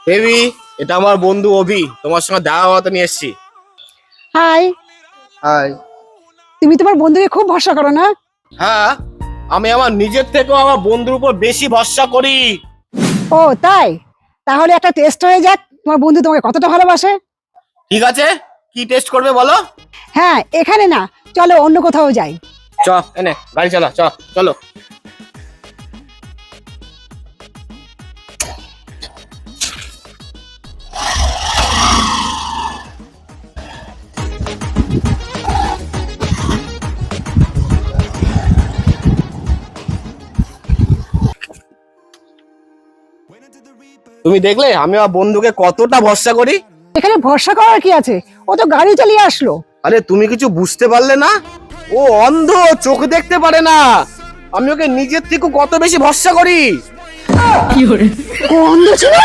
দেবী, এটা আমার বন্ধু অভি, তোমার সঙ্গে দেখা হওয়াতে নিয়ে এসেছি। হাই। হাই। তুমি তোমার বন্ধুকে খুব ভরসা করো না? হ্যাঁ, আমি আমার নিজের থেকেও আমার বন্ধুর উপর বেশি ভরসা করি। ও তাই? তাহলে একটা টেস্ট হয়ে যাক, তোমার বন্ধু তোমাকে কতটা ভালোবাসে। ঠিক আছে, কি টেস্ট করবে বলো? হ্যাঁ, এখানে না, চলো অন্য কোথাও যাই। চ, এনে গাড়ি চালা, চলো। তুমি দেখলে আমি আমার বন্ধুকে কতটা ভরসা করি। এখানে ভরসা করার কি আছে? ও তো গাড়ি চালিয়ে আসলো। আরে তুমি কিছু বুঝতে পারলে না? ও অন্ধ, চোখ দেখতে পারে না। আমি ওকে নিজের থেকে কত বেশি ভরসা করি। ও অন্ধ ছিল?